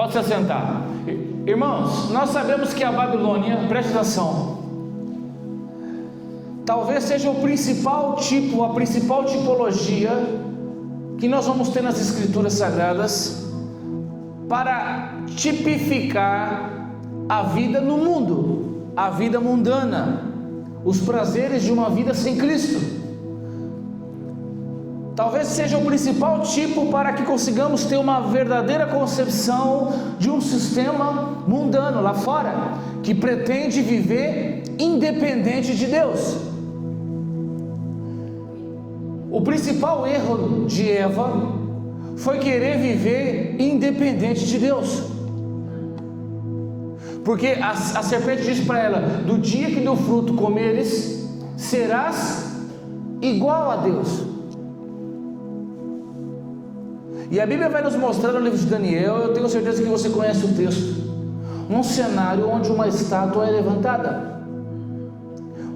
Pode se assentar. Irmãos, nós sabemos que a Babilônia, preste atenção, talvez seja o principal tipo, a principal tipologia que nós vamos ter nas Escrituras Sagradas para tipificar a vida no mundo, a vida mundana, os prazeres de uma vida sem Cristo. Talvez seja o principal tipo para que consigamos ter uma verdadeira concepção de um sistema mundano lá fora, que pretende viver independente de Deus. O principal erro de Eva foi querer viver independente de Deus, porque a serpente disse para ela: do dia que do fruto comeres, serás igual a Deus. E a Bíblia vai nos mostrar no livro de Daniel, eu tenho certeza que você conhece o texto, um cenário onde uma estátua é levantada,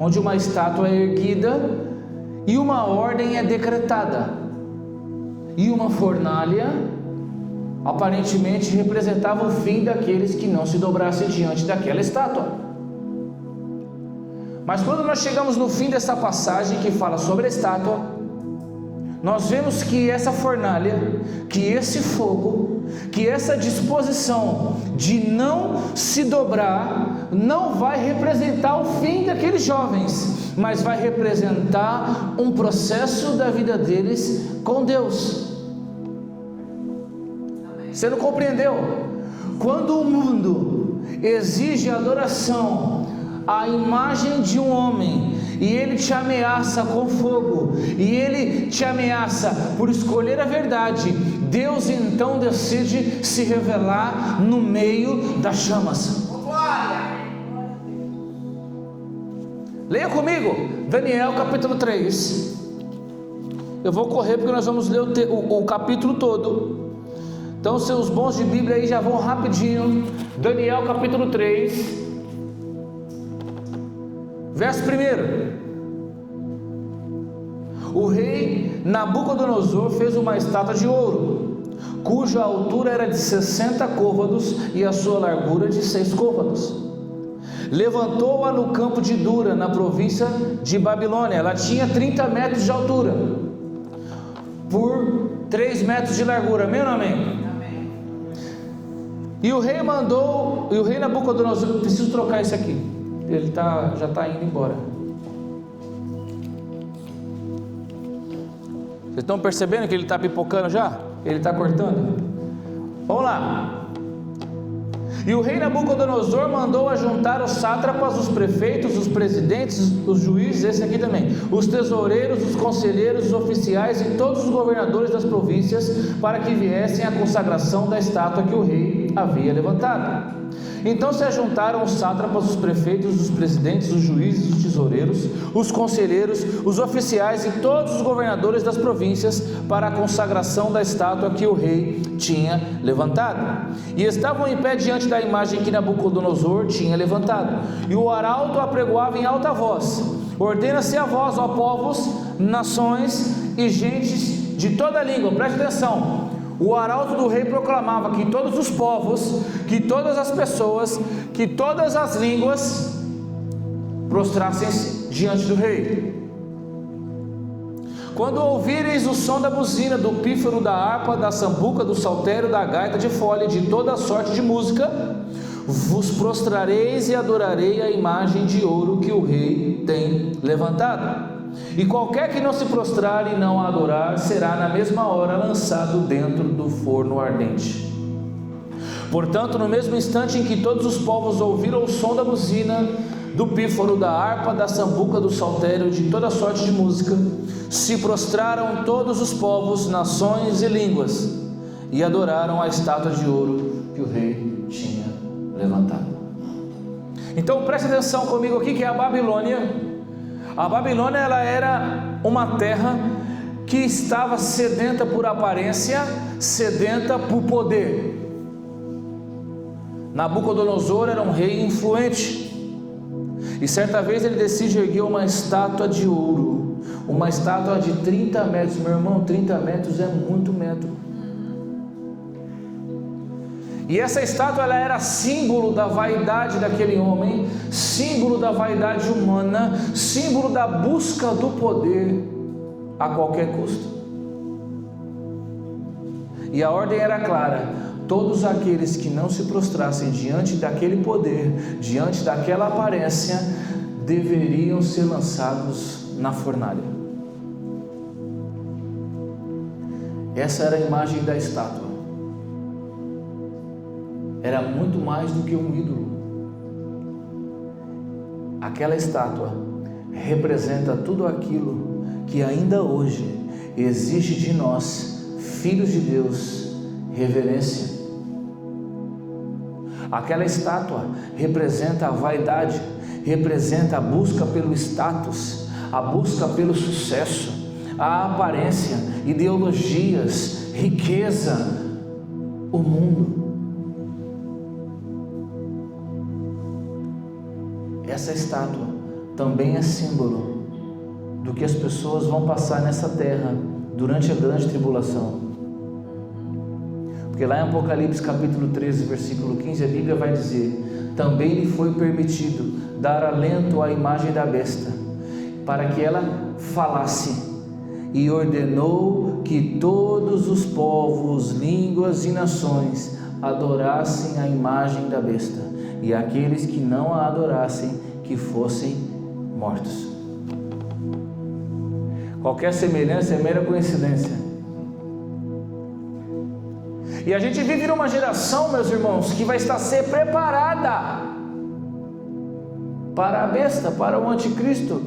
onde uma estátua é erguida e uma ordem é decretada, e uma fornalha aparentemente representava o fim daqueles que não se dobrassem diante daquela estátua. Mas quando nós chegamos no fim dessa passagem que fala sobre a estátua, nós vemos que essa fornalha, que esse fogo, que essa disposição de não se dobrar, não vai representar o fim daqueles jovens, mas vai representar um processo da vida deles com Deus. Você não compreendeu? Quando o mundo exige adoração à imagem de um homem, e ele te ameaça com fogo, e ele te ameaça por escolher a verdade, Deus então decide se revelar no meio das chamas. Leia comigo Daniel capítulo 3. Eu vou correr porque nós vamos ler o capítulo todo. Então seus bons de Bíblia aí já vão rapidinho. Daniel capítulo 3, verso 1. O rei Nabucodonosor fez uma estátua de ouro, cuja altura era de 60 côvados e a sua largura de 6 côvados. Levantou-a no campo de Dura, na província de Babilônia. Ela tinha 30 metros de altura, por 3 metros de largura. Amém ou não amém? E o rei Nabucodonosor, preciso trocar esse aqui, ele já está indo embora. Vocês estão percebendo que ele está pipocando já? Ele está cortando? Vamos lá. E o rei Nabucodonosor mandou ajuntar os sátrapas, os prefeitos, os presidentes, os juízes, esse aqui também, os tesoureiros, os conselheiros, os oficiais e todos os governadores das províncias, para que viessem à consagração da estátua que o rei havia levantado. Então se ajuntaram os sátrapas, os prefeitos, os presidentes, os juízes, os tesoureiros, os conselheiros, os oficiais e todos os governadores das províncias para a consagração da estátua que o rei tinha levantado. E estavam em pé diante da imagem que Nabucodonosor tinha levantado. E o arauto apregoava em alta voz: ordena-se a vós, ó povos, nações e gentes de toda língua. Preste atenção. O arauto do rei proclamava que todos os povos, que todas as pessoas, que todas as línguas prostrassem-se diante do rei. Quando ouvireis o som da buzina, do pífaro, da harpa, da sambuca, do saltério, da gaita de fole, de toda sorte de música, vos prostrareis e adorarei a imagem de ouro que o rei tem levantado. E qualquer que não se prostrar e não a adorar, será na mesma hora lançado dentro do forno ardente. Portanto, no mesmo instante em que todos os povos ouviram o som da buzina, do pífaro, da harpa, da sambuca, do saltério, de toda sorte de música, se prostraram todos os povos, nações e línguas, e adoraram a estátua de ouro que o rei tinha levantado. Então preste atenção comigo aqui, que é a Babilônia. A Babilônia, ela era uma terra que estava sedenta por aparência, sedenta por poder. Nabucodonosor era um rei influente, e certa vez ele decide erguer uma estátua de ouro, uma estátua de 30 metros, meu irmão, 30 metros é muito metro. E essa estátua, ela era símbolo da vaidade daquele homem, símbolo da vaidade humana, símbolo da busca do poder a qualquer custo. E a ordem era clara: todos aqueles que não se prostrassem diante daquele poder, diante daquela aparência, deveriam ser lançados na fornalha. Essa era a imagem da estátua. Era muito mais do que um ídolo. Aquela estátua representa tudo aquilo que ainda hoje exige de nós, filhos de Deus, reverência. Aquela estátua representa a vaidade, representa a busca pelo status, a busca pelo sucesso, a aparência, ideologias, riqueza, o mundo. Essa estátua também é símbolo do que as pessoas vão passar nessa terra durante a grande tribulação. Porque lá em Apocalipse capítulo 13, versículo 15, a Bíblia vai dizer: também lhe foi permitido dar alento à imagem da besta, para que ela falasse, e ordenou que todos os povos, línguas e nações adorassem a imagem da besta, e aqueles que não a adorassem, que fossem mortos. Qualquer semelhança é mera coincidência. E a gente vive numa geração, meus irmãos, que vai estar ser preparada para a besta, para o anticristo,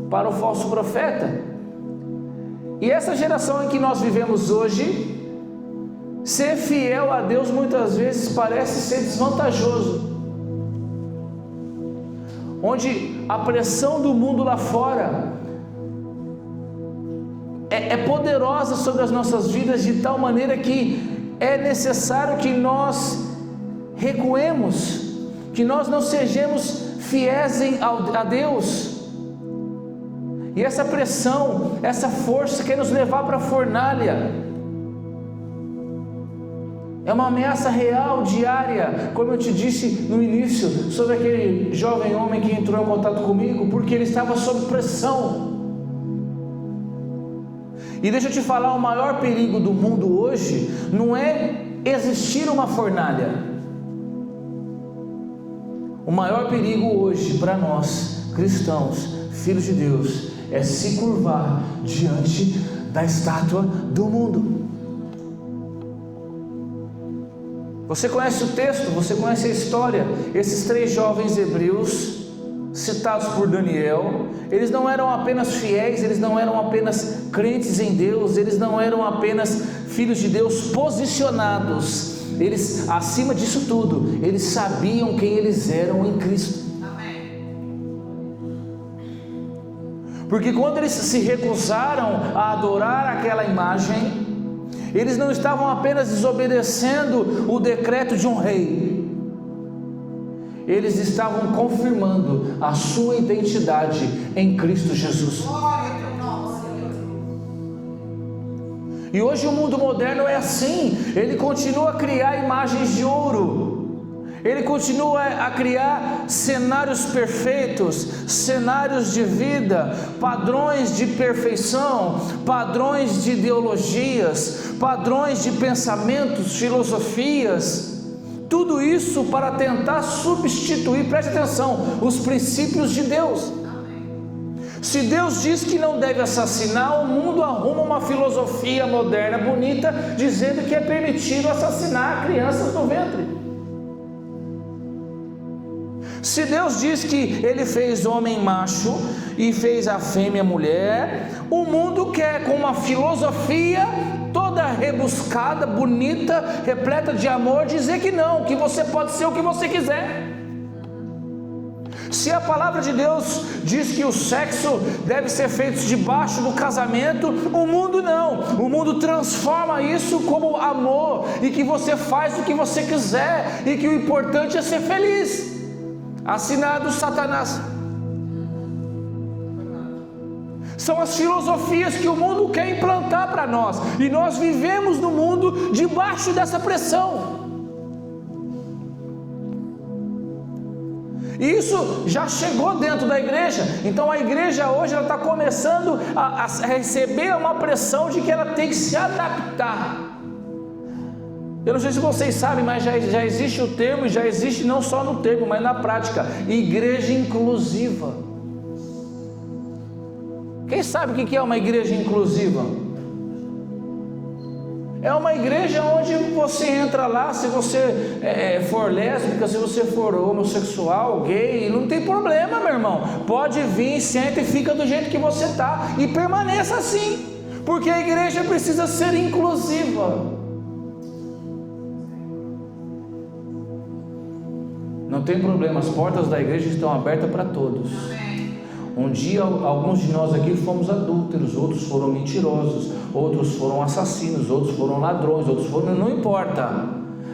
para o falso profeta. E essa geração em que nós vivemos hoje, ser fiel a Deus muitas vezes parece ser desvantajoso, onde a pressão do mundo lá fora é poderosa sobre as nossas vidas, de tal maneira que é necessário que nós recuemos, que nós não sejamos fiéis a Deus. E essa pressão, essa força quer nos levar para a fornalha. É uma ameaça real, diária, como eu te disse no início, sobre aquele jovem homem que entrou em contato comigo, porque ele estava sob pressão. E deixa eu te falar, o maior perigo do mundo hoje não é existir uma fornalha. O maior perigo hoje para nós, cristãos, filhos de Deus, é se curvar diante da estátua do mundo. Você conhece o texto, você conhece a história. Esses 3 jovens hebreus, citados por Daniel, eles não eram apenas fiéis, eles não eram apenas crentes em Deus, eles não eram apenas filhos de Deus posicionados, eles, acima disso tudo, eles sabiam quem eles eram em Cristo. Amém. Porque quando eles se recusaram a adorar aquela imagem, eles não estavam apenas desobedecendo o decreto de um rei, eles estavam confirmando a sua identidade em Cristo Jesus. E hoje o mundo moderno é assim, ele continua a criar imagens de ouro, ele continua a criar cenários perfeitos, cenários de vida, padrões de perfeição, padrões de ideologias, padrões de pensamentos, filosofias, tudo isso para tentar substituir, preste atenção, os princípios de Deus. Se Deus diz que não deve assassinar, o mundo arruma uma filosofia moderna, bonita, dizendo que é permitido assassinar crianças no ventre. Se Deus diz que Ele fez homem macho e fez a fêmea mulher, o mundo quer, com uma filosofia toda rebuscada, bonita, repleta de amor, dizer que não, que você pode ser o que você quiser. Se a palavra de Deus diz que o sexo deve ser feito debaixo do casamento, o mundo não, o mundo transforma isso como amor, e que você faz o que você quiser, e que o importante é ser feliz. Assinado Satanás. São as filosofias que o mundo quer implantar para nós, e nós vivemos no mundo debaixo dessa pressão. Isso já chegou dentro da igreja. Então a igreja hoje ela está começando a receber uma pressão de que ela tem que se adaptar. Eu não sei se vocês sabem, mas já existe o termo, já existe não só no termo, mas na prática, igreja inclusiva. Quem sabe o que é uma igreja inclusiva? É uma igreja onde você entra lá, se você for lésbica, se você for homossexual, gay, não tem problema, meu irmão. Pode vir, senta e fica do jeito que você está e permaneça assim, porque a igreja precisa ser inclusiva. Não tem problema, as portas da igreja estão abertas para todos. Um dia alguns de nós aqui fomos adúlteros, outros foram mentirosos, outros foram assassinos, outros foram ladrões, outros foram... Não importa,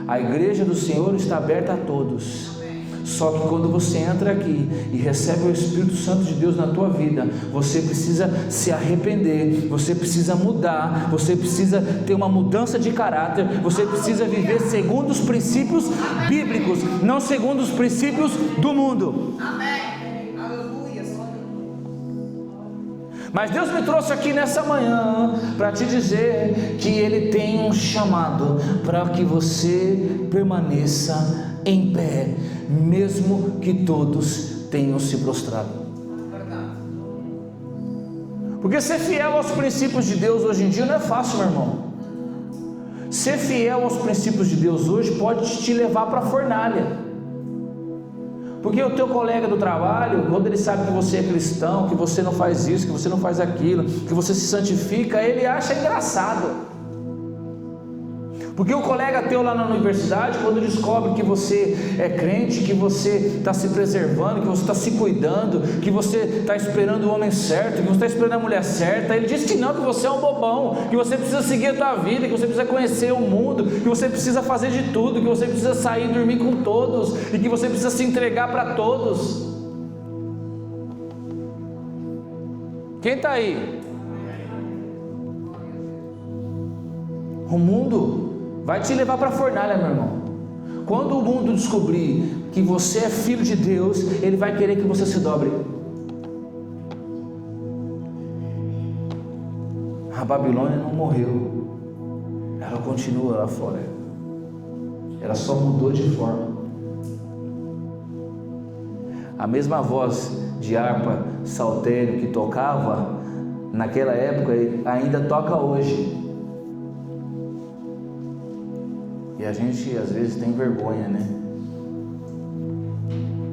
a igreja do Senhor está aberta a todos. Só que quando você entra aqui e recebe o Espírito Santo de Deus na tua vida, você precisa se arrepender, você precisa mudar, você precisa ter uma mudança de caráter, você precisa viver segundo os princípios bíblicos, não segundo os princípios do mundo. Amém. Aleluia. Mas Deus me trouxe aqui nessa manhã para te dizer que Ele tem um chamado para que você permaneça em pé, mesmo que todos tenham se prostrado. Porque ser fiel aos princípios de Deus hoje em dia não é fácil, meu irmão. Ser fiel aos princípios de Deus hoje pode te levar para a fornalha. Porque o teu colega do trabalho, quando ele sabe que você é cristão, que você não faz isso, que você não faz aquilo, que você se santifica, ele acha engraçado. Porque o colega teu lá na universidade, quando descobre que você é crente, que você está se preservando, que você está se cuidando, que você está esperando o homem certo, que você está esperando a mulher certa, ele diz que não, que você é um bobão, que você precisa seguir a tua vida, que você precisa conhecer o mundo, que você precisa fazer de tudo, que você precisa sair e dormir com todos, e que você precisa se entregar para todos. Quem está aí? O mundo vai te levar para a fornalha, meu irmão. Quando o mundo descobrir que você é filho de Deus, ele vai querer que você se dobre. A Babilônia não morreu, ela continua lá fora, ela só mudou de forma. A mesma voz de harpa, saltério que tocava naquela época ainda toca hoje. E a gente às vezes tem vergonha, né?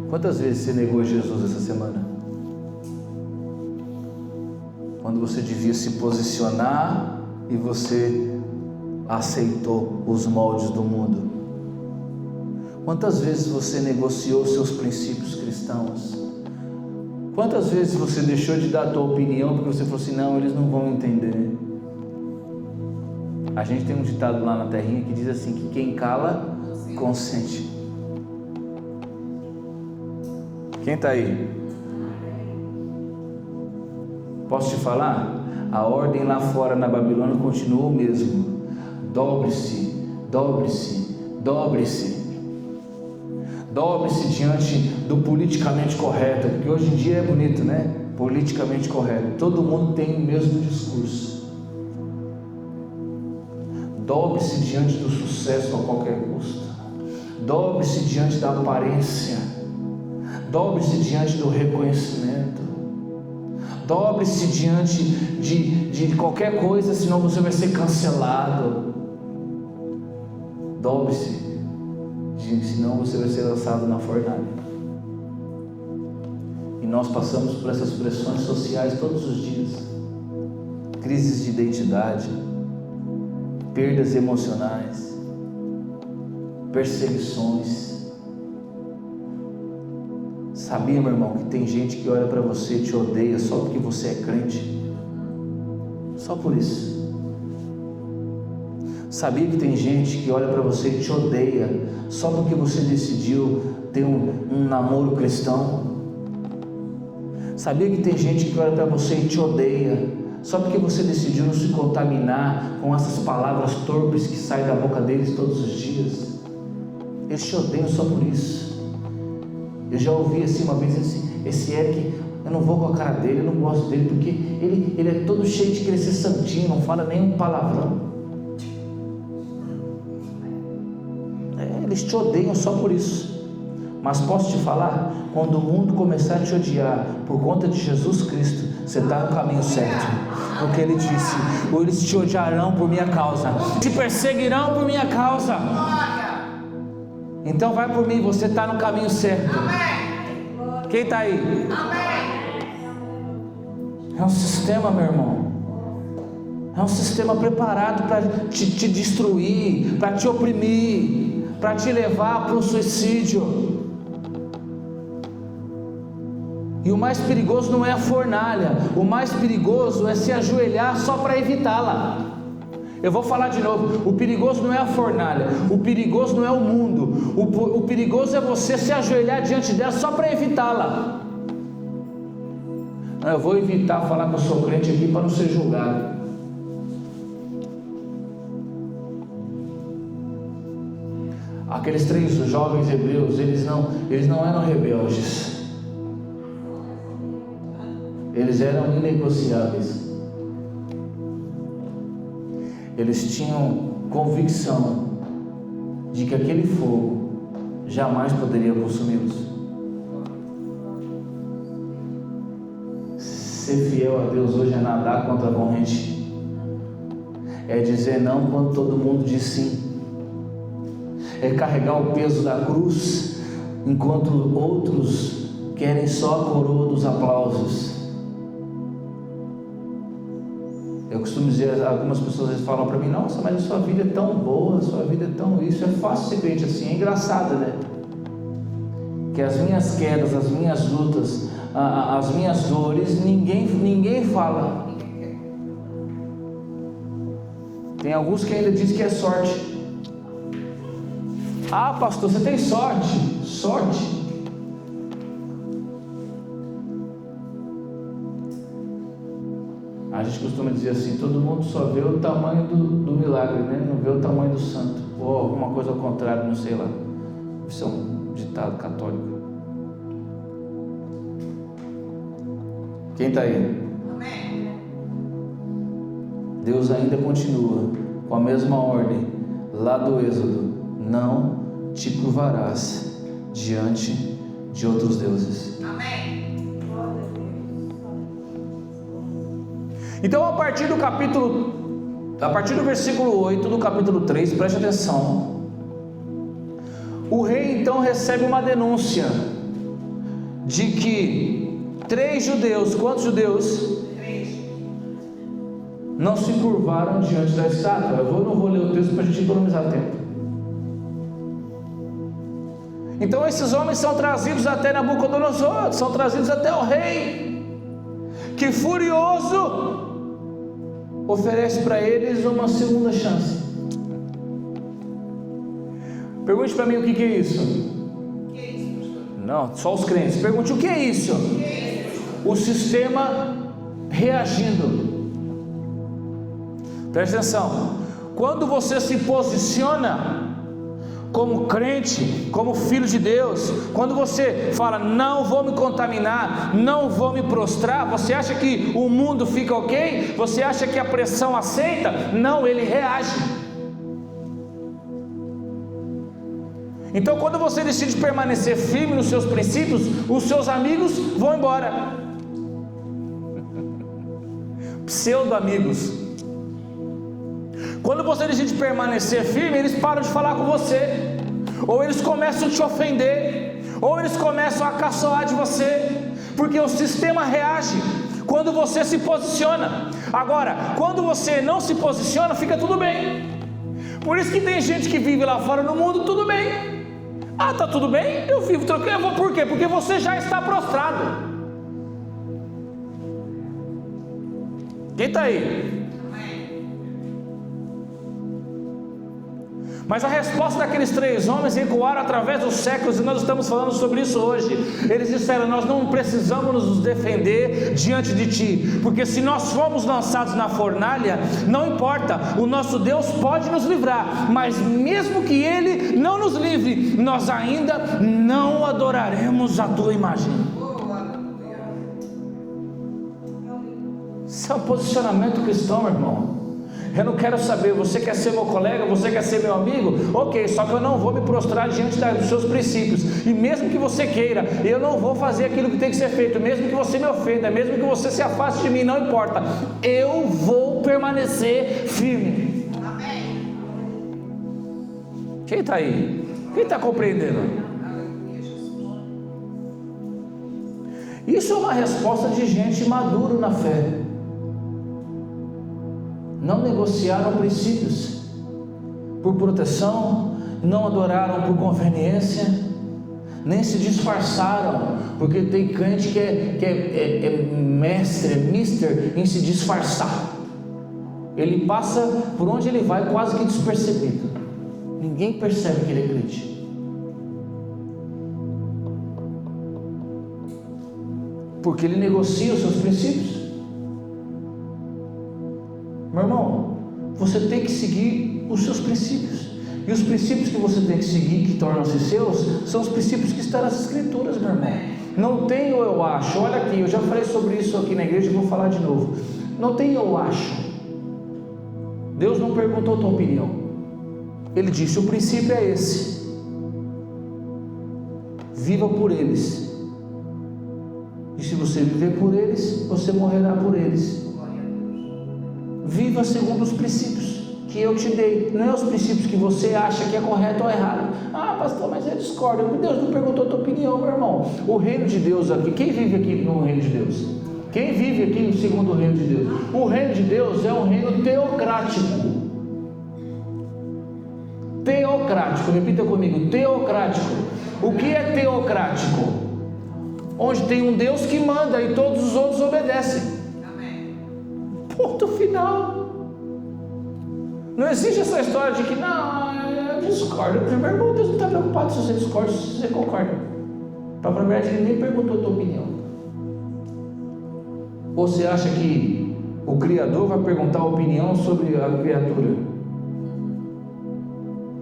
Quantas vezes você negou Jesus essa semana? Quando você devia se posicionar e você aceitou os moldes do mundo. Quantas vezes você negociou seus princípios cristãos? Quantas vezes você deixou de dar a tua opinião porque você falou assim, não, eles não vão entender. A gente tem um ditado lá na terrinha que diz assim, que quem cala, consente. Quem está aí? Posso te falar? A ordem lá fora na Babilônia continua o mesmo. Dobre-se, dobre-se, dobre-se. Dobre-se diante do politicamente correto, porque hoje em dia é bonito, né? Politicamente correto. Todo mundo tem o mesmo discurso. Dobre-se diante do sucesso a qualquer custo. Dobre-se diante da aparência. Dobre-se diante do reconhecimento. Dobre-se diante de qualquer coisa, senão você vai ser cancelado. Dobre-se, senão você vai ser lançado na fornalha. E nós passamos por essas pressões sociais todos os dias. Crises de identidade, perdas emocionais, perseguições. Sabia, meu irmão, que tem gente que olha para você e te odeia só porque você é crente? Só por isso. Sabia que tem gente que olha para você e te odeia só porque você decidiu ter um namoro cristão? Sabia que tem gente que olha para você e te odeia só porque você decidiu não se contaminar com essas palavras torpes que saem da boca deles todos os dias? Eles te odeiam só por isso. Eu já ouvi assim uma vez assim, esse Eric, eu não vou com a cara dele, eu não gosto dele, porque ele é todo cheio de querer ser santinho, não fala nenhum palavrão. Eles te odeiam só por isso. Mas posso te falar, quando o mundo começar a te odiar por conta de Jesus Cristo, você está no caminho certo. Porque Ele disse: ou eles te odiarão por minha causa, te perseguirão por minha causa. Então vai por mim, você está no caminho certo. Quem está aí? É um sistema, meu irmão. É um sistema preparado para te destruir, para te oprimir, para te levar para o suicídio. E o mais perigoso não é a fornalha, o mais perigoso é se ajoelhar só para evitá-la. Eu vou falar de novo, o perigoso não é a fornalha, o perigoso não é o mundo, o perigoso é você se ajoelhar diante dela só para evitá-la. Eu vou evitar falar que eu sou crente aqui para não ser julgado. Aqueles 3 jovens hebreus, eles não eram rebeldes. Eles eram inegociáveis. Eles tinham convicção de que aquele fogo jamais poderia consumi-los. Ser fiel a Deus hoje é nadar contra a corrente. É dizer não quando todo mundo diz sim. É carregar o peso da cruz enquanto outros querem só a coroa dos aplausos. Eu costumo dizer, algumas pessoas às vezes falam para mim: nossa, mas a sua vida é tão boa, a sua vida é tão isso. É fácil ser crente assim, é engraçado, né? Que as minhas quedas, as minhas lutas, as minhas dores, ninguém fala. Tem alguns que ainda dizem que é sorte. Ah, pastor, você tem sorte? Sorte? A gente costuma dizer assim: todo mundo só vê o tamanho do milagre, né? Não vê o tamanho do santo, ou alguma coisa ao contrário, não sei lá. Isso é um ditado católico. Quem está aí? Amém. Deus ainda continua com a mesma ordem lá do Êxodo: não te curvarás diante de outros deuses. Amém. Então, a partir do versículo 8 do capítulo 3, preste atenção. O rei então recebe uma denúncia de que 3 judeus, quantos judeus? 3. Não se curvaram diante da estátua. Eu não vou ler o texto para a gente economizar tempo. Então esses homens são trazidos até Nabucodonosor, são trazidos até o rei, que furioso oferece para eles uma segunda chance. Pergunte para mim o que é isso. Não, só os crentes. Pergunte: o que é isso? O sistema reagindo. Preste atenção. Quando você se posiciona como crente, como filho de Deus, quando você fala: não vou me contaminar, não vou me prostrar, você acha que o mundo fica ok? Você acha que a pressão aceita? Não, ele reage. Então, quando você decide permanecer firme nos seus princípios, os seus amigos vão embora. Pseudo-amigos. Quando você decide permanecer firme, eles param de falar com você, ou eles começam a te ofender, ou eles começam a caçoar de você, porque o sistema reage quando você se posiciona. Agora, quando você não se posiciona, fica tudo bem. Por isso que tem gente que vive lá fora no mundo, tudo bem. Ah, tá tudo bem? Eu vivo tranquilo. Por quê? Porque você já está prostrado. Quem está aí? Mas a resposta daqueles 3 homens ecoaram através dos séculos, e nós estamos falando sobre isso hoje. Eles disseram: nós não precisamos nos defender diante de ti, porque se nós formos lançados na fornalha, não importa, o nosso Deus pode nos livrar, mas mesmo que Ele não nos livre, nós ainda não adoraremos a tua imagem. Esse é um posicionamento cristão, meu irmão. Eu não quero saber, você quer ser meu colega, você quer ser meu amigo? Ok, só que eu não vou me prostrar diante dos seus princípios. E mesmo que você queira, eu não vou fazer aquilo que tem que ser feito. Mesmo que você me ofenda, mesmo que você se afaste de mim, não importa. Eu vou permanecer firme. Amém. Quem está aí? Quem está compreendendo? Isso é uma resposta de gente madura na fé. Não negociaram princípios por proteção, não adoraram por conveniência, nem se disfarçaram, porque tem crente que é mestre, é mister em se disfarçar. Ele passa por onde ele vai quase que despercebido, ninguém percebe que ele é crente, porque ele negocia os seus princípios. Meu irmão, você tem que seguir os seus princípios, e os princípios que você tem que seguir, que tornam-se seus, são os princípios que estão nas Escrituras, meu irmão. Não tem eu acho. Olha aqui, eu já falei sobre isso aqui na igreja e vou falar de novo. Não tem eu acho. Deus não perguntou a tua opinião, Ele disse: o princípio é esse, viva por eles, e se você viver por eles, você morrerá por eles. Viva segundo os princípios que eu te dei, não é os princípios que você acha que é correto ou errado. Ah, pastor, mas eu discordo. Deus não perguntou a tua opinião, meu irmão. O reino de Deus aqui, quem vive aqui no reino de Deus? Quem vive aqui no segundo reino de Deus? O reino de Deus é um reino teocrático. Teocrático, repita comigo: teocrático. O que é teocrático? Onde tem um Deus que manda e todos os outros obedecem. Ponto final. Não existe essa história de que não, eu discordo. Meu irmão, Deus não está preocupado se você discorda, se você concorda. Para a verdade, Ele nem perguntou a tua opinião. Ou você acha que o Criador vai perguntar a opinião sobre a criatura?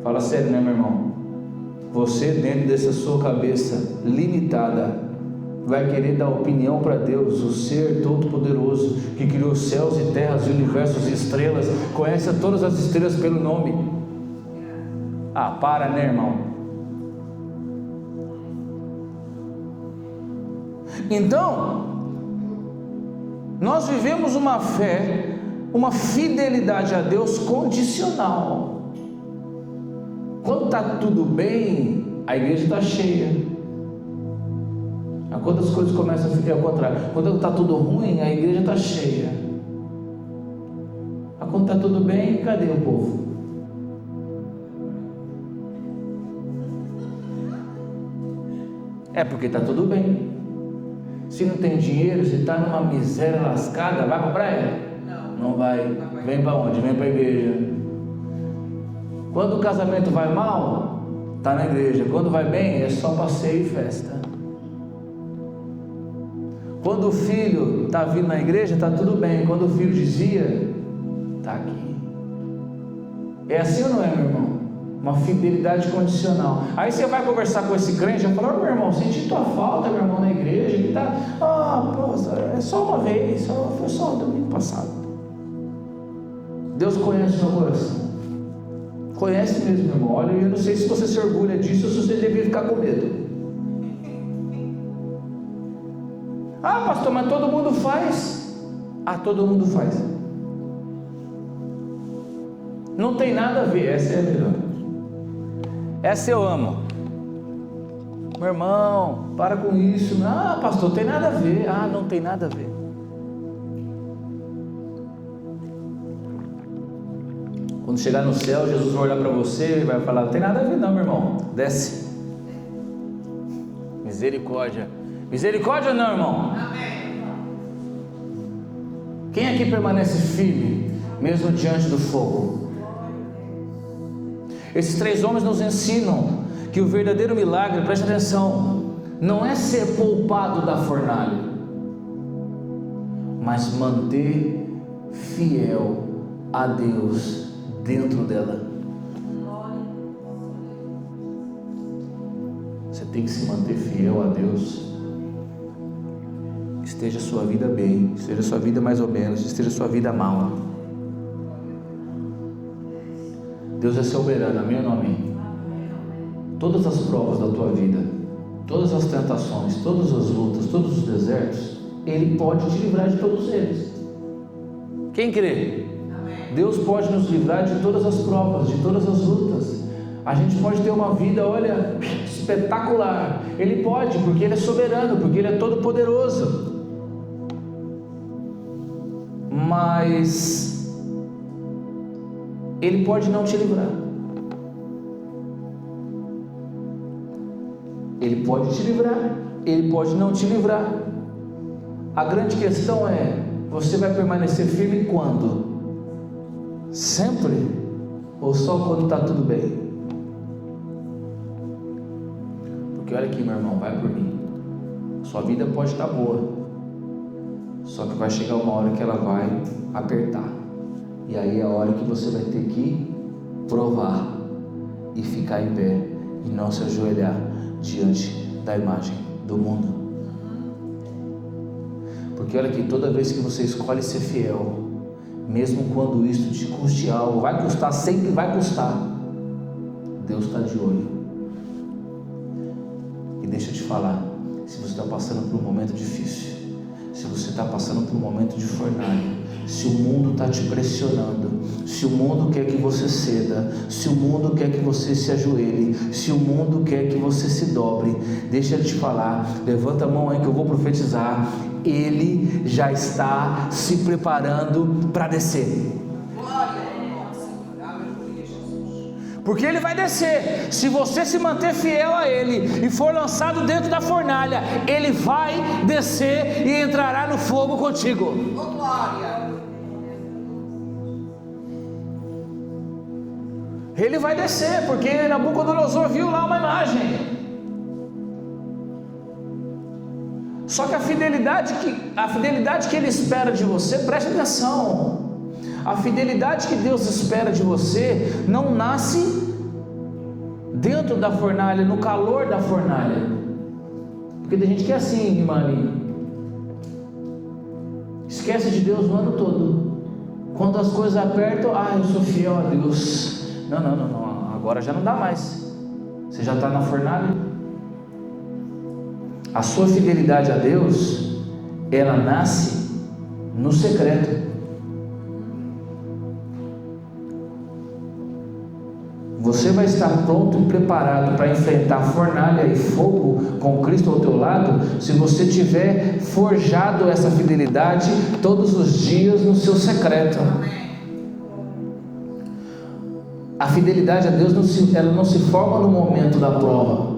Fala sério, né, meu irmão? Você, dentro dessa sua cabeça limitada, vai querer dar opinião para Deus, o ser todo-poderoso, que criou céus e terras, universos e estrelas, conhece todas as estrelas pelo nome. Ah, para, né, irmão? Então, nós vivemos uma fé, uma fidelidade a Deus condicional. Quando está tudo bem, a igreja está cheia. Quando as coisas começam a ficar ao contrário, quando está tudo ruim, a igreja está cheia. Quando está tudo bem, cadê o povo? É porque está tudo bem. Se não tem dinheiro, se está numa miséria lascada, vai para a praia? Não vai. Vem para onde? Vem para a igreja. Quando o casamento vai mal, está na igreja. Quando vai bem, é só passeio e festa. Quando o filho está vindo na igreja, está tudo bem. Quando o filho desvia, está aqui. É assim ou não é, meu irmão? Uma fidelidade condicional. Aí você vai conversar com esse crente, já fala: meu irmão, senti tua falta, meu irmão, na igreja. Ele está, é só uma vez, foi só o domingo passado. Deus conhece o meu coração. Conhece mesmo, meu irmão. Olha, eu não sei se você se orgulha disso ou se você deveria ficar com medo. Ah, pastor, mas todo mundo faz. Ah, todo mundo faz. Não tem nada a ver. Essa é a melhor. Essa eu amo. Meu irmão, para com isso. Ah, pastor, tem nada a ver. Ah, não tem nada a ver. Quando chegar no céu, Jesus vai olhar para você e vai falar: não tem nada a ver não, meu irmão. Desce. Misericórdia. Misericórdia ou não, irmão? Amém. Quem aqui permanece firme, mesmo diante do fogo? Esses 3 homens nos ensinam que o verdadeiro milagre, preste atenção, não é ser poupado da fornalha, mas manter fiel a Deus dentro dela. Você tem que se manter fiel a Deus. Esteja a sua vida bem, esteja a sua vida mais ou menos, esteja a sua vida mal. Deus é soberano, amém ou não amém? Todas as provas da tua vida, todas as tentações, todas as lutas, todos os desertos, Ele pode te livrar de todos eles. Quem crê? Amém. Deus pode nos livrar de todas as provas, de todas as lutas. A gente pode ter uma vida, olha, espetacular. Ele pode, porque Ele é soberano, porque Ele é todo poderoso. Mas Ele pode não te livrar. Ele pode te livrar, Ele pode não te livrar. A grande questão é, você vai permanecer firme quando? Sempre? Ou só quando está tudo bem? Porque olha aqui, meu irmão, vai por mim. Sua vida pode estar boa, só que vai chegar uma hora que ela vai apertar. E aí é a hora que você vai ter que provar e ficar em pé e não se ajoelhar diante da imagem do mundo. Porque olha aqui, toda vez que você escolhe ser fiel, mesmo quando isso te custe algo, vai custar, sempre vai custar, Deus está de olho. E deixa eu te falar, se você está passando por um momento difícil, se você está passando por um momento de fornalha, se o mundo está te pressionando, se o mundo quer que você ceda, se o mundo quer que você se ajoelhe, se o mundo quer que você se dobre, deixa eu te falar, levanta a mão aí que eu vou profetizar, Ele já está se preparando para descer. Porque Ele vai descer. Se você se manter fiel a Ele e for lançado dentro da fornalha, Ele vai descer e entrará no fogo contigo. Ele vai descer, porque Nabucodonosor viu lá uma imagem. Só que a fidelidade que Ele espera de você, preste atenção, a fidelidade que Deus espera de você não nasce dentro da fornalha, no calor da fornalha. Porque tem gente que é assim, irmã ali, esquece de Deus o ano todo. Quando as coisas apertam, eu sou fiel a Deus. Não, agora já não dá mais. Você já está na fornalha. A sua fidelidade a Deus, ela nasce no secreto. Você vai estar pronto e preparado para enfrentar fornalha e fogo com Cristo ao teu lado, se você tiver forjado essa fidelidade todos os dias no seu secreto. A fidelidade a Deus ela não se forma no momento da prova.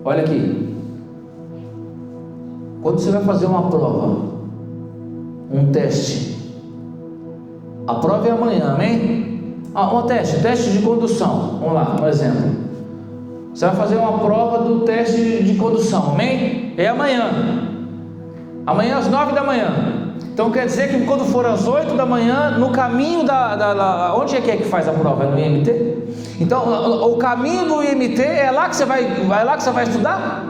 Olha aqui, quando você vai fazer uma prova, um teste, a prova é amanhã, amém? Um teste de condução, vamos lá, um exemplo. Você vai fazer uma prova do teste de condução, amém? É amanhã às 9 da manhã. Então quer dizer que quando for às 8 da manhã, no caminho onde é que faz a prova? É no IMT? Então o caminho do IMT é lá que você vai estudar?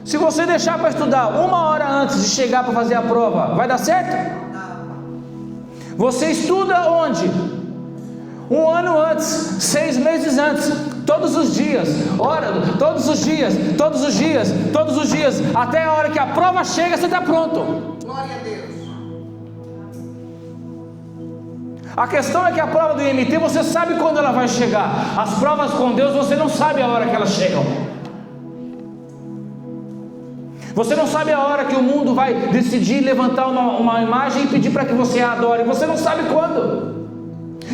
Se você deixar para estudar 1 hora antes de chegar para fazer a prova, vai dar certo? Você estuda onde? 1 ano antes, 6 meses antes, todos os dias, todos os dias, até a hora que a prova chega, você está pronto. Glória a Deus. A questão é que a prova do IMT, você sabe quando ela vai chegar. As provas com Deus, você não sabe a hora que elas chegam. Você não sabe a hora que o mundo vai decidir levantar uma imagem e pedir para que você a adore. Você não sabe quando.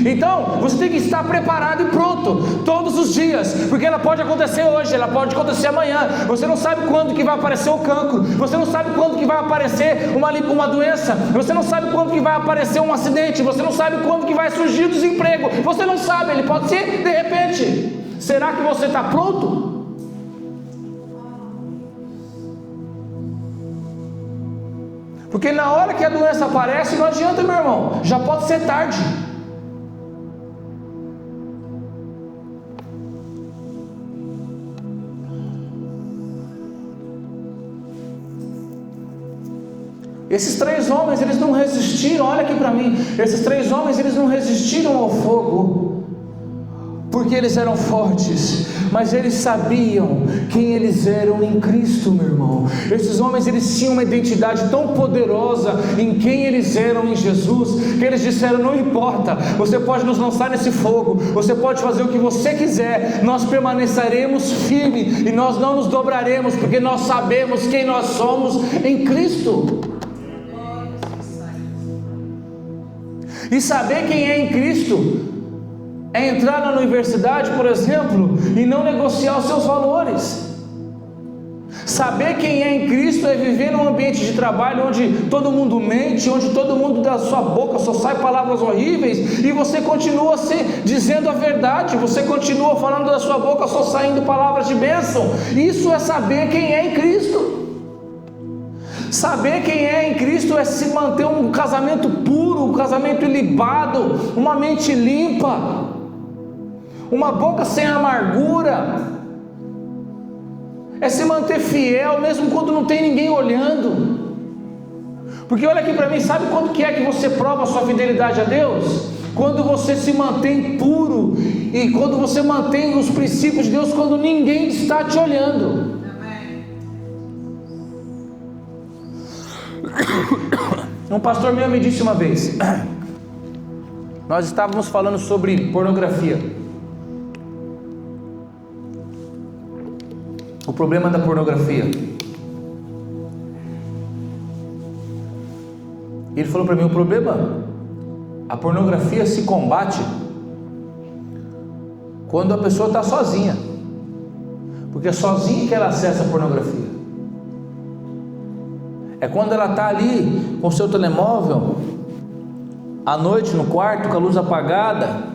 Então, você tem que estar preparado e pronto, todos os dias, porque ela pode acontecer hoje, ela pode acontecer amanhã. Você não sabe quando que vai aparecer o cancro, você não sabe quando que vai aparecer uma doença, você não sabe quando que vai aparecer um acidente, você não sabe quando que vai surgir o desemprego, você não sabe, ele pode ser de repente. Será que você está pronto? Porque na hora que a doença aparece, não adianta, meu irmão, já pode ser tarde. Esses 3 homens, eles não resistiram, olha aqui para mim, esses 3 homens, eles não resistiram ao fogo, porque eles eram fortes, mas eles sabiam quem eles eram em Cristo, meu irmão. Esses homens, eles tinham uma identidade tão poderosa em quem eles eram em Jesus, que eles disseram: não importa, você pode nos lançar nesse fogo, você pode fazer o que você quiser, nós permaneceremos firmes, e nós não nos dobraremos, porque nós sabemos quem nós somos em Cristo. E saber quem é em Cristo é entrar na universidade, por exemplo, e não negociar os seus valores. Saber quem é em Cristo é viver num ambiente de trabalho onde todo mundo mente, onde todo mundo da sua boca só sai palavras horríveis, e você continua dizendo a verdade, você continua falando da sua boca só saindo palavras de bênção. Isso é saber quem é em Cristo. Saber quem é em Cristo é se manter um casamento puro, um casamento ilibado, uma mente limpa, uma boca sem amargura, é se manter fiel mesmo quando não tem ninguém olhando. Porque olha aqui para mim, sabe quando que é que você prova a sua fidelidade a Deus? Quando você se mantém puro, e quando você mantém os princípios de Deus quando ninguém está te olhando. Um pastor meu me disse uma vez, nós estávamos falando sobre pornografia, o problema da pornografia. Ele falou para mim: o problema, a pornografia se combate quando a pessoa está sozinha, porque é sozinha que ela acessa a pornografia. É quando ela está ali com o seu telemóvel, à noite no quarto, com a luz apagada.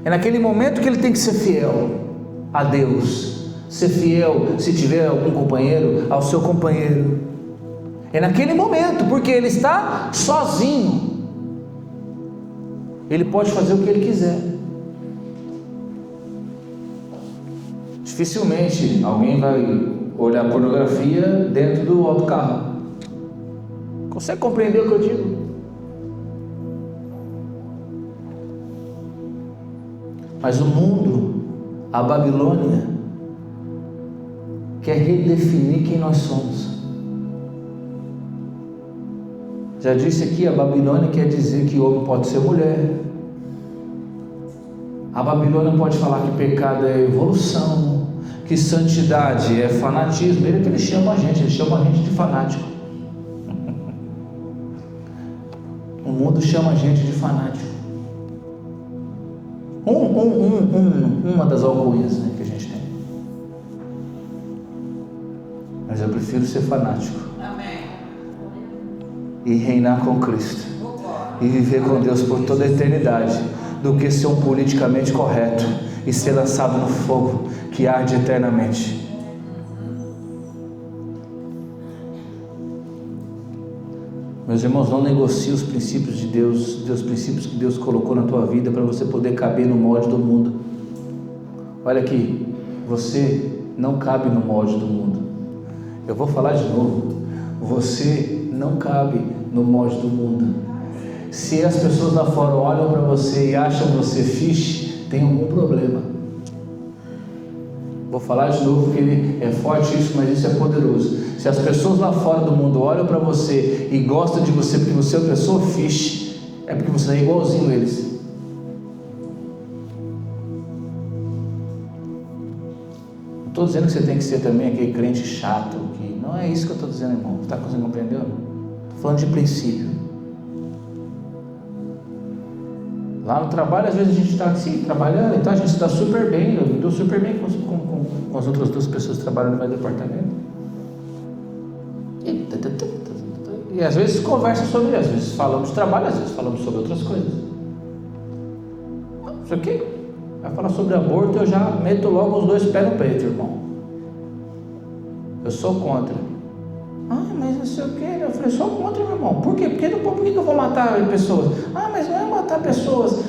É naquele momento que ele tem que ser fiel a Deus, ser fiel, se tiver algum companheiro, ao seu companheiro. É naquele momento, porque ele está sozinho, ele pode fazer o que ele quiser. Dificilmente alguém vai olhar pornografia dentro do autocarro. Consegue compreender o que eu digo? Mas o mundo, a Babilônia, quer redefinir quem nós somos. Já disse aqui, a Babilônia quer dizer que homem pode ser mulher. A Babilônia pode falar que pecado é evolução, que santidade é fanatismo. Ele que ele chama a gente de fanático. O mundo chama a gente de fanático. Uma das alcunhas, né, que a gente tem. Mas eu prefiro ser fanático. Amém. E reinar com Cristo. E viver com Deus por toda a eternidade, do que ser um politicamente correto e ser lançado no fogo que arde eternamente. Meus irmãos, não negocie os princípios de Deus, os princípios que Deus colocou na tua vida para você poder caber no molde do mundo. Olha aqui, você não cabe no molde do mundo. Eu vou falar de novo, você não cabe no molde do mundo. Se as pessoas lá fora olham para você e acham você fixe, tem algum problema. Vou falar de novo porque é forte isso, mas isso é poderoso. Se as pessoas lá fora do mundo olham para você e gostam de você porque você é uma pessoa fixe, é porque você é igualzinho a eles. Não estou dizendo que você tem que ser também aquele crente chato, que não é isso que eu estou dizendo, irmão. Está conseguindo compreender? Estou falando de princípio. Lá no trabalho, às vezes a gente está assim, trabalhando, então a gente está super bem, eu estou super bem com as outras 2 pessoas que trabalham no meu departamento. E E às vezes conversa sobre, às vezes falamos de trabalho, às vezes falamos sobre outras coisas. Isso aqui vai falar sobre aborto, eu já meto logo os 2 pés no peito, irmão. Eu sou contra. Mas não sei o que. Eu falei, sou contra, meu irmão. Por quê? Por que eu vou matar pessoas? Mas não é matar pessoas.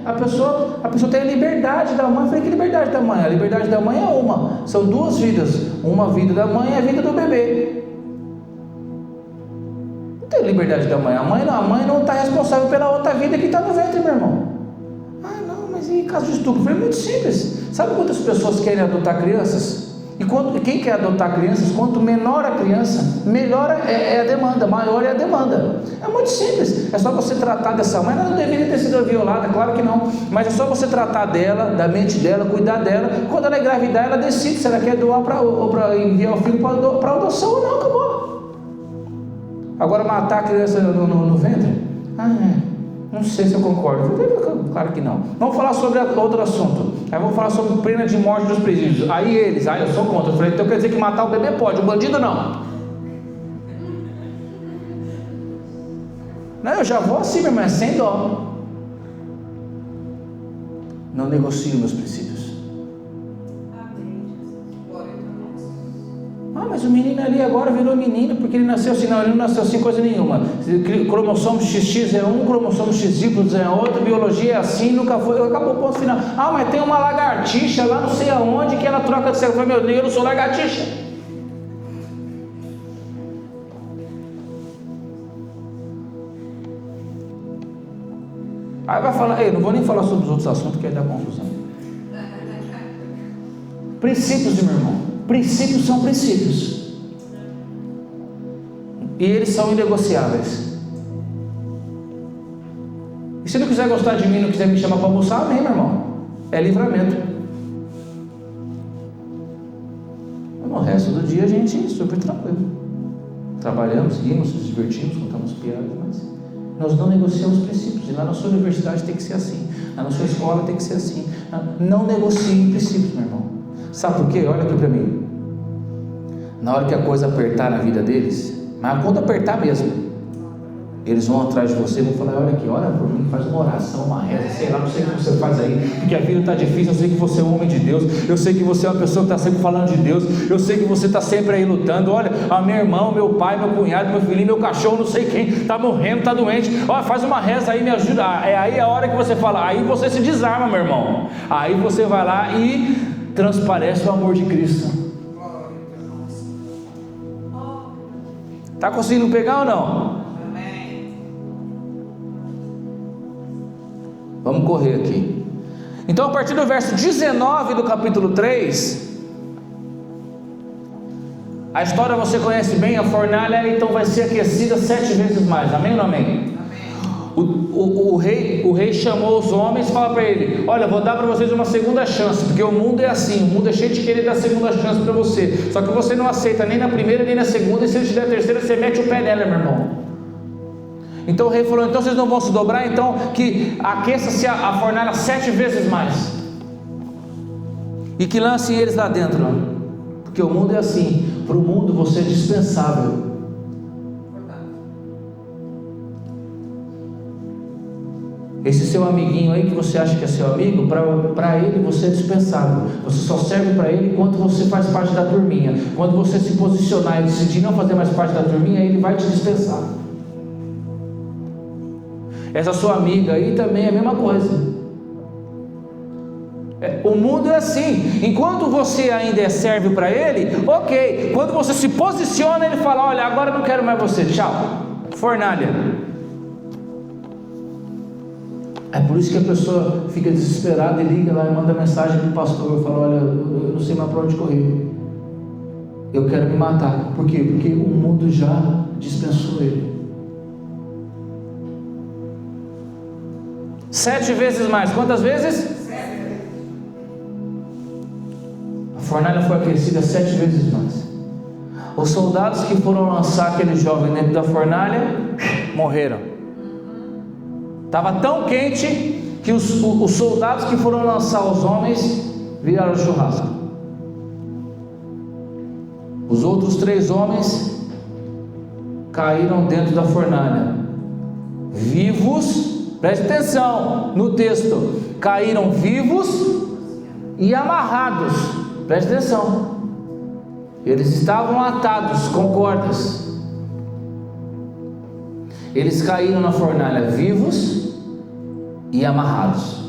A pessoa tem a liberdade da mãe. Eu falei, que liberdade da mãe? A liberdade da mãe é uma. São 2 vidas. Uma vida da mãe e a vida do bebê. Não tem liberdade da mãe. A mãe não está responsável pela outra vida que está no ventre, meu irmão. Não, mas e caso de estupro? Eu falei, muito simples. Sabe quantas pessoas querem adotar crianças? E quem quer adotar crianças, quanto menor a criança, melhor é a demanda, maior é a demanda. É muito simples, é só você tratar dessa mãe. Ela não deveria ter sido violada, claro que não, mas é só você tratar dela, da mente dela, cuidar dela. Quando ela engravidar, ela decide se ela quer doar ou para enviar o filho para adoção ou não, acabou. Agora matar a criança no ventre? Não sei se eu concordo. Claro que não. Vamos falar sobre outro assunto. Aí vamos falar sobre pena de morte dos presídios. Aí eu sou contra. Eu falei, então quer dizer que matar o bebê pode, o bandido não. Não, eu já vou assim, meu irmão, sem dó. Não negocio meus princípios. Mas o menino ali agora virou menino porque ele nasceu assim. Não, ele não nasceu sem coisa nenhuma. Cromossomo XX é um, cromossomo XY é outro, biologia é assim, nunca foi. Acabou o ponto final. Mas tem uma lagartixa lá não sei aonde que ela troca de sexo. Eu falei, meu Deus, eu não sou lagartixa. Aí vai falar, não vou nem falar sobre os outros assuntos que aí dá confusão. Princípios, meu irmão. Princípios são princípios. E eles são inegociáveis. E se não quiser gostar de mim, não quiser me chamar para almoçar, amém, meu irmão. É livramento. No resto do dia a gente é super tranquilo. Trabalhamos, rimos, nos divertimos, contamos piadas, mas nós não negociamos princípios. E lá na sua universidade tem que ser assim. Lá na sua escola tem que ser assim. Não negocie princípios, meu irmão. Sabe por quê? Olha aqui para mim. Na hora que a coisa apertar na vida deles, mas quando apertar mesmo, eles vão atrás de você e vão falar, olha aqui, ora por mim, faz uma oração, uma reza, sei lá, não sei o que você faz aí, porque a vida está difícil, eu sei que você é um homem de Deus, eu sei que você é uma pessoa que está sempre falando de Deus, eu sei que você está sempre aí lutando, olha, meu irmão, meu pai, meu cunhado, meu filhinho, meu cachorro, não sei quem, está morrendo, está doente, olha, faz uma reza aí, me ajuda. Aí a hora que você fala, aí você se desarma, meu irmão, aí você vai lá e transparece o amor de Cristo. Está conseguindo pegar ou não? Amém. Vamos correr aqui. Então, a partir do verso 19 do capítulo 3, a história você conhece bem, a fornalha então vai ser aquecida 7 vezes mais. Amém ou não amém? O rei chamou os homens e falou para ele, olha, vou dar para vocês uma segunda chance, porque o mundo é assim, o mundo é cheio de querer dar segunda chance para você, só que você não aceita nem na primeira nem na segunda, e se ele te der a terceira, você mete o pé nela, meu irmão. Então o rei falou, então vocês não vão se dobrar, então que aqueça-se a fornalha 7 vezes mais, e que lancem eles lá dentro, porque o mundo é assim, para o mundo você é dispensável. Esse seu amiguinho aí que você acha que é seu amigo, para ele você é dispensável. Você só serve para ele enquanto você faz parte da turminha. Quando você se posicionar e decidir não fazer mais parte da turminha, ele vai te dispensar. Essa sua amiga aí também é a mesma coisa. O mundo é assim. Enquanto você ainda serve para ele, ok. Quando você se posiciona, ele fala, olha, agora eu não quero mais você, tchau. Fornalha. É por isso que a pessoa fica desesperada e liga lá e manda mensagem para o pastor e fala, olha, eu não sei mais para onde correr, eu quero me matar. Por quê? Porque o mundo já dispensou ele. 7 vezes mais. Quantas vezes? 7. A fornalha foi aquecida 7 vezes mais. Os soldados que foram lançar aquele jovem dentro da fornalha morreram. Estava tão quente que os soldados que foram lançar os homens viraram churrasco. Os outros 3 homens caíram dentro da fornalha, vivos. Preste atenção no texto: caíram vivos e amarrados. Preste atenção, eles estavam atados com cordas. Eles caíram na fornalha vivos e amarrados.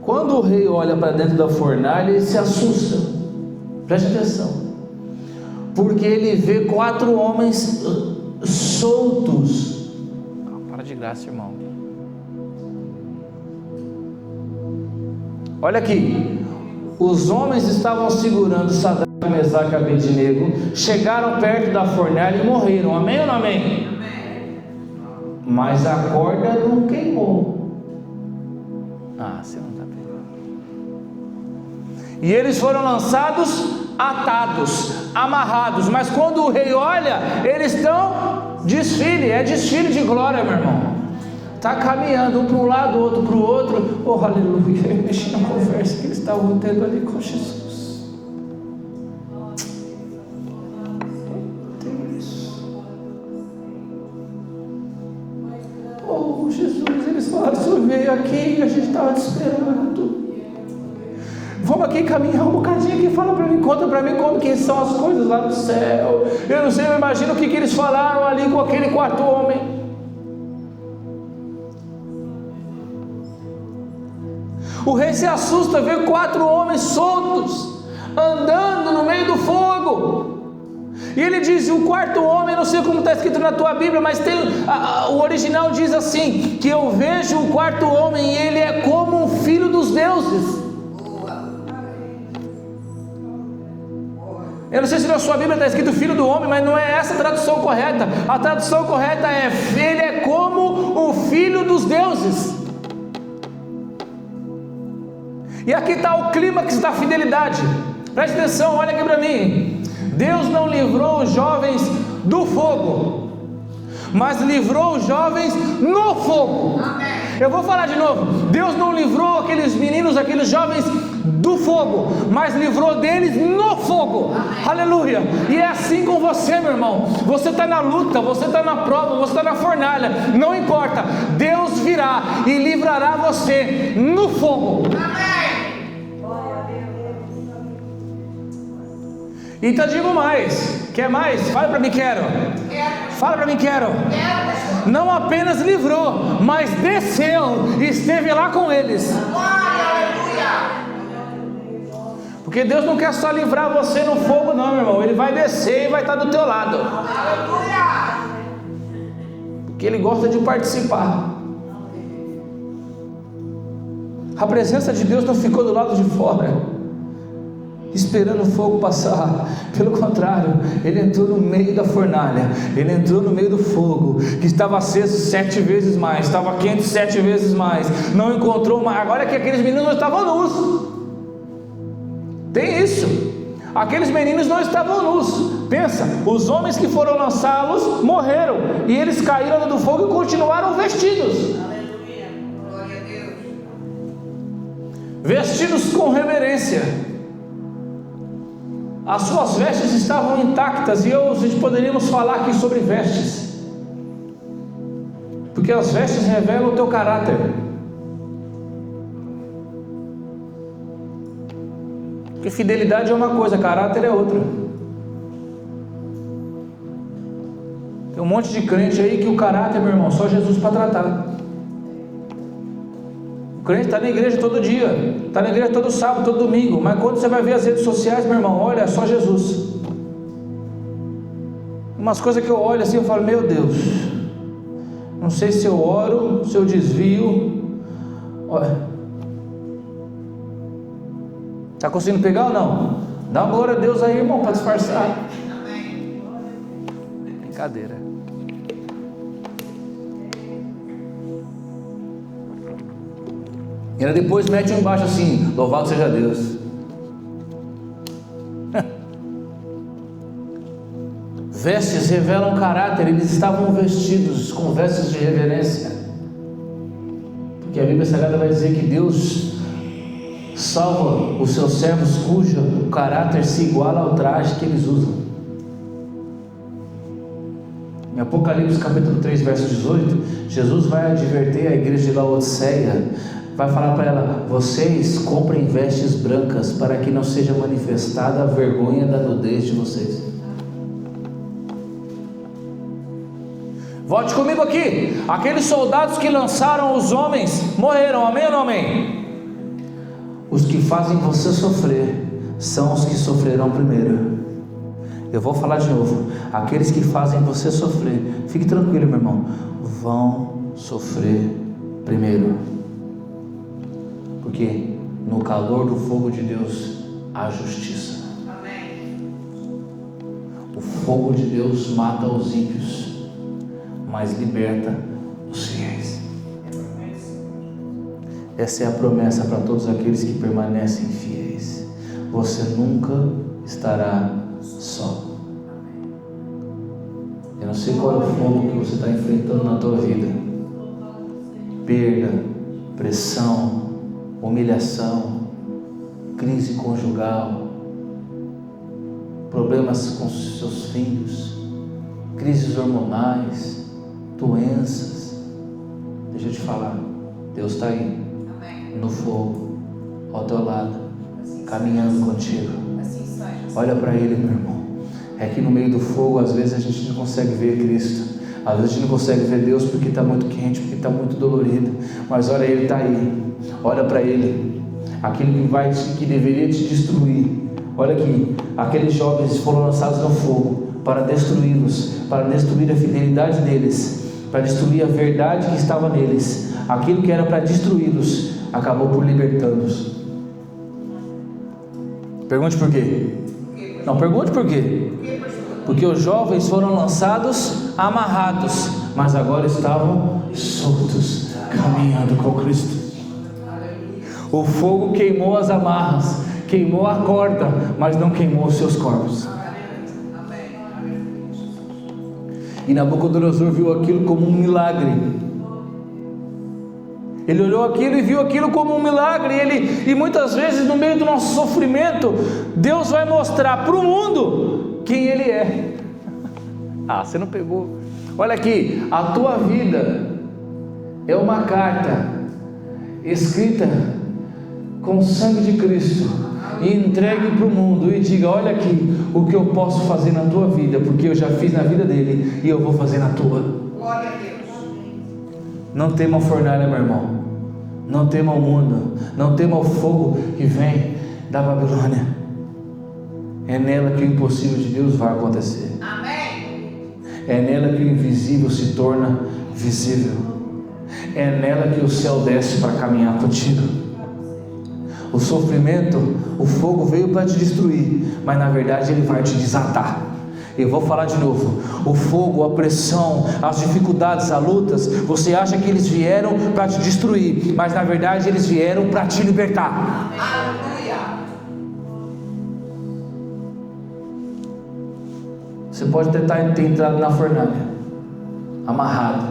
Quando o rei olha para dentro da fornalha, ele se assusta. Preste atenção, porque ele vê 4 homens soltos. Para de graça, irmão. Olha aqui, os homens estavam segurando Sadraque, Mesaque e Abednego, chegaram perto da fornalha e morreram. Amém ou não amém? Amém. Mas a corda não queimou. Você não está pegando. E eles foram lançados atados, amarrados. Mas quando o rei olha, eles estão desfile de glória, meu irmão. Está caminhando um para um lado, outro para o outro. Oh, aleluia. Eu mexi na conversa que eles estavam tendo ali com Jesus. Oh, Jesus, eles falaram: o senhor veio aqui e a gente estava te esperando. Vamos aqui caminhar um bocadinho aqui, fala para mim, conta para mim como que são as coisas lá no céu. Eu não sei, eu imagino o que eles falaram ali com aquele 4º homem. O rei se assusta, vê 4 homens soltos, andando no meio do fogo. E ele diz: o 4º homem, não sei como está escrito na tua Bíblia, mas o original diz assim, que eu vejo o 4º homem e ele é como um filho dos deuses. Eu não sei se na sua Bíblia está escrito filho do homem, mas não é essa a tradução correta. A tradução correta é: ele é como o filho dos deuses. E aqui está o clímax da fidelidade. Preste atenção, olha aqui para mim. Deus não livrou os jovens do fogo, mas livrou os jovens no fogo. Eu vou falar de novo. Deus não livrou aqueles meninos, aqueles jovens do fogo, mas livrou deles no fogo. Aleluia. E é assim com você, meu irmão. Você está na luta, você está na prova, você está na fornalha, não importa, Deus virá e livrará você no fogo. Então digo mais. Quer mais? Fala para mim, quero. Fala para mim, quero. Não apenas livrou, mas desceu e esteve lá com eles. Porque Deus não quer só livrar você no fogo, não, meu irmão. Ele vai descer e vai estar do teu lado. Porque Ele gosta de participar. A presença de Deus não ficou do lado de fora, esperando o fogo passar. Pelo contrário, Ele entrou no meio da fornalha. Ele entrou no meio do fogo, que estava aceso 7 vezes mais, estava quente 7 vezes mais. Não encontrou mais. Agora que aqueles meninos não estavam nus. Tem isso. Aqueles meninos não estavam nus. Pensa, os homens que foram lançá-los morreram, e eles caíram do fogo e continuaram vestidos. Aleluia. Glória a Deus. Vestidos com reverência. As suas vestes estavam intactas. E a gente poderíamos falar aqui sobre vestes, porque as vestes revelam o teu caráter. Porque fidelidade é uma coisa, caráter é outra. Tem um monte de crente aí que o caráter, meu irmão, só Jesus para tratar. O crente está na igreja todo dia, está na igreja todo sábado, todo domingo, mas quando você vai ver as redes sociais, meu irmão, olha, é só Jesus. Umas coisas que eu olho assim, eu falo: meu Deus, não sei se eu oro, se eu desvio. Olha, está conseguindo pegar ou não? Dá uma glória a Deus aí, irmão, para disfarçar. Brincadeira. E ainda depois mete embaixo assim: louvado seja Deus. Vestes revelam caráter. Eles estavam vestidos com vestes de reverência, porque a Bíblia Sagrada vai dizer que Deus salva os seus servos cujo caráter se iguala ao traje que eles usam. Em Apocalipse capítulo 3, verso 18, Jesus vai advertir a igreja de Laodiceia, vai falar para ela: vocês comprem vestes brancas, para que não seja manifestada a vergonha da nudez de vocês. Volte comigo aqui. Aqueles soldados que lançaram os homens morreram, amém ou não amém? Os que fazem você sofrer são os que sofrerão primeiro. Eu vou falar de novo. Aqueles que fazem você sofrer, fique tranquilo, meu irmão, vão sofrer primeiro. Porque no calor do fogo de Deus há justiça. Amém. O fogo de Deus mata os ímpios, mas liberta os fiéis. Essa é a promessa para todos aqueles que permanecem fiéis. Você nunca estará só. Eu não sei qual é o fogo que você está enfrentando na tua vida. Perda, pressão, humilhação, crise conjugal, problemas com seus filhos, crises hormonais, doenças. Deixa eu te falar, Deus está aí, no fogo, ao teu lado, caminhando contigo. Olha para Ele, meu irmão. É que no meio do fogo, às vezes a gente não consegue ver Cristo, às vezes a gente não consegue ver Deus porque está muito quente, porque está muito dolorido, mas olha, Ele está aí. Olha para Ele. Aquilo que deveria te destruir. Olha aqui, aqueles jovens foram lançados no fogo para destruí-los, para destruir a fidelidade deles, para destruir a verdade que estava neles. Aquilo que era para destruí-los acabou por libertá-los. Pergunte por quê? Não, pergunte por quê? Porque os jovens foram lançados amarrados, mas agora estavam soltos, caminhando com Cristo. O fogo queimou as amarras, queimou a corda, mas não queimou os seus corpos. E Nabucodonosor viu aquilo como um milagre. Ele olhou aquilo e viu aquilo como um milagre. E muitas vezes, no meio do nosso sofrimento, Deus vai mostrar para o mundo quem Ele é. Ah, você não pegou. Olha aqui, a tua vida é uma carta escrita com o sangue de Cristo e entregue para o mundo e diga: olha aqui o que eu posso fazer na tua vida, porque eu já fiz na vida dele e eu vou fazer na tua. Glória a Deus. Não tema a fornalha, meu irmão. Não tema o mundo. Não tema o fogo que vem da Babilônia. É nela que o impossível de Deus vai acontecer. Amém. É nela que o invisível se torna visível. É nela que o céu desce para caminhar contigo. O sofrimento, o fogo veio para te destruir, mas na verdade ele vai te desatar. Eu vou falar de novo. O fogo, a pressão, as dificuldades, as lutas, você acha que eles vieram para te destruir, mas na verdade eles vieram para te libertar. Aleluia. Você pode ter entrado na fornalha, amarrado,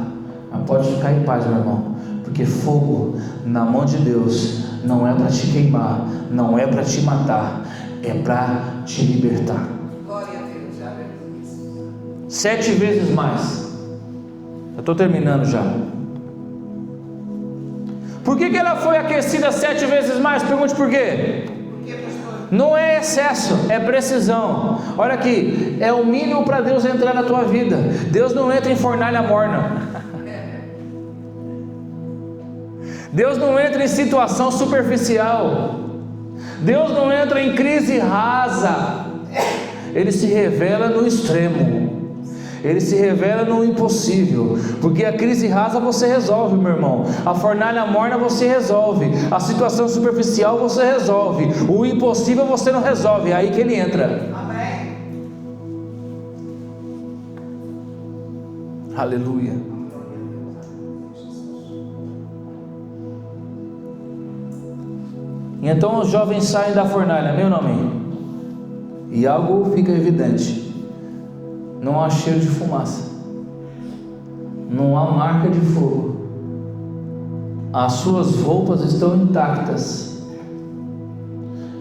mas pode ficar em paz, meu irmão, porque fogo na mão de Deus não é para te queimar, não é para te matar, é para te libertar. Glória a Deus. Aleluia. 7 vezes mais. Eu estou terminando já. Por que ela foi aquecida 7 vezes mais? Pergunte por quê. Não é excesso, é precisão. Olha aqui, é o mínimo para Deus entrar na tua vida. Deus não entra em fornalha morna. Deus não entra em situação superficial. Deus não entra em crise rasa. Ele se revela no extremo. Ele se revela no impossível. Porque a crise rasa você resolve, meu irmão. A fornalha morna você resolve. A situação superficial você resolve. O impossível você não resolve. É aí que ele entra. Amém. Aleluia. E então os jovens saem da fornalha, meu nome. E algo fica evidente. Não há cheiro de fumaça. Não há marca de fogo. As suas roupas estão intactas.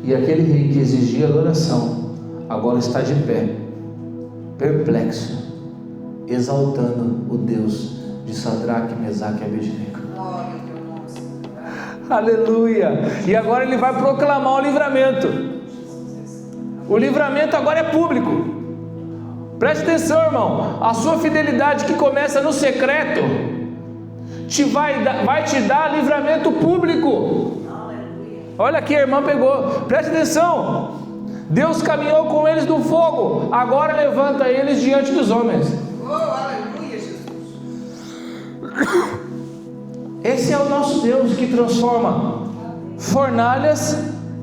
E aquele rei que exigia adoração agora está de pé, perplexo. exaltando o Deus de Sadraque, Mesaque e Abednego. Glória ao teu nome, Senhor. Aleluia! E agora ele vai proclamar o livramento. O livramento agora é público. Preste atenção, irmão. A sua fidelidade que começa no secreto vai te dar livramento público. Olha aqui, a irmã pegou. Preste atenção. Deus caminhou com eles no fogo, agora levanta eles diante dos homens. Oh, aleluia, Jesus. Esse é o nosso Deus que transforma fornalhas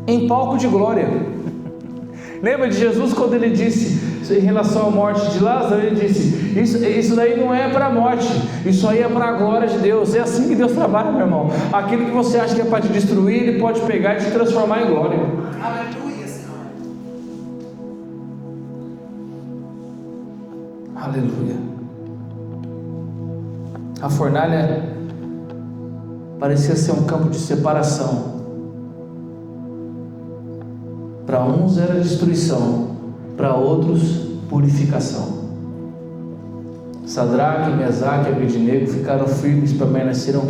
em palco de glória. Lembra de Jesus quando ele disse em relação à morte de Lázaro? Ele disse: isso daí não é para a morte, isso aí é para a glória de Deus. É assim que Deus trabalha, meu irmão. Aquilo que você acha que é para te destruir, Ele pode pegar e te transformar em glória. Aleluia, Senhor. Aleluia. A fornalha parecia ser um campo de separação. Para uns era destruição, para outros purificação. Sadraque, Mesaque e Abednego ficaram firmes, permaneceram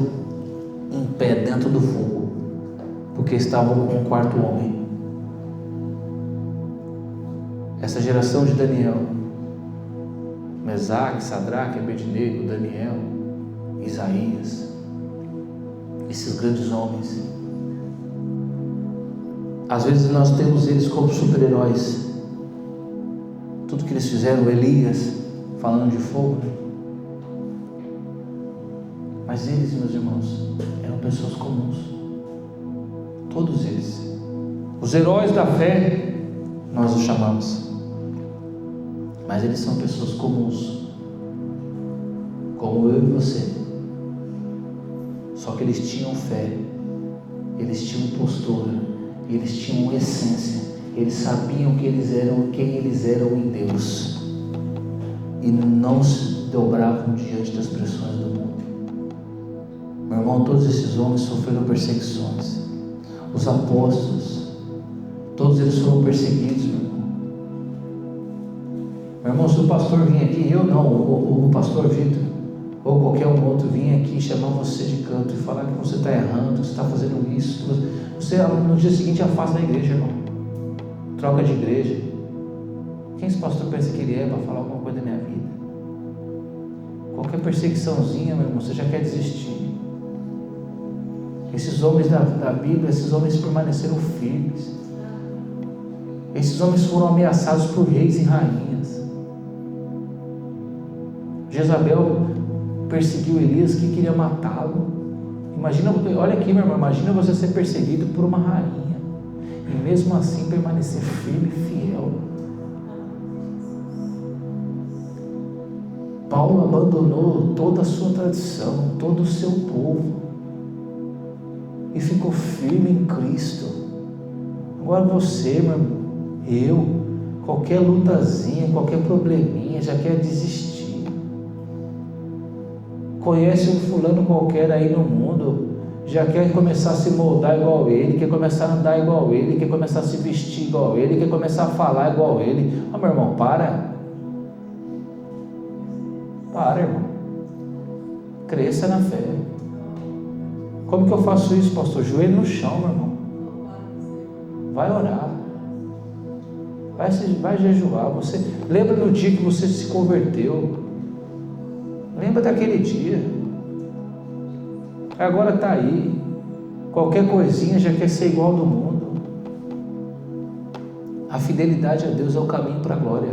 em pé dentro do fogo, porque estavam com o quarto homem. Essa geração de Daniel, Mesaque, Sadraque, Abednego, Daniel, Isaías, esses grandes homens, às vezes nós temos eles como super-heróis. Tudo que eles fizeram, Elias, falando de fogo, mas eles, meus irmãos, eram pessoas comuns. Todos eles, os heróis da fé, nós os chamamos, mas eles são pessoas comuns, como eu e você. Só que eles tinham fé, eles tinham postura, eles tinham essência, eles sabiam que eles eram quem eles eram em Deus, e não se dobravam diante das pressões do mundo. Meu irmão, todos esses homens sofreram perseguições. Os apóstolos, todos eles foram perseguidos, meu irmão. Meu irmão, se o pastor vir aqui, eu não, o pastor Vitor, ou qualquer um outro vir aqui chamar você de canto e falar que você está errando, você está fazendo isso, você no dia seguinte afasta da igreja, irmão. Troca de igreja. Quem esse pastor pensa que ele é para falar alguma coisa da minha vida? Qualquer perseguiçãozinha, meu irmão, você já quer desistir. Esses homens da Bíblia, esses homens permaneceram firmes. Esses homens foram ameaçados por reis e rainhas. Jezabel perseguiu Elias, que queria matá-lo. Imagina, olha aqui, meu irmão, imagina você ser perseguido por uma rainha e mesmo assim permanecer firme e fiel. Paulo abandonou toda a sua tradição, todo o seu povo e ficou firme em Cristo. Agora você, meu irmão, eu, qualquer lutazinha, qualquer probleminha, já quer desistir. Conhece um fulano qualquer aí no mundo, já quer começar a se moldar igual ele, quer começar a andar igual ele, quer começar a se vestir igual ele, quer começar a falar igual ele. Ah, meu irmão, para, irmão, cresça na fé. Como que eu faço isso, pastor? Joelho no chão, meu irmão, vai orar, vai jejuar. Você lembra do dia que você se converteu? Lembra daquele dia? Agora está aí. Qualquer coisinha já quer ser igual do mundo. A fidelidade a Deus é o caminho para a glória.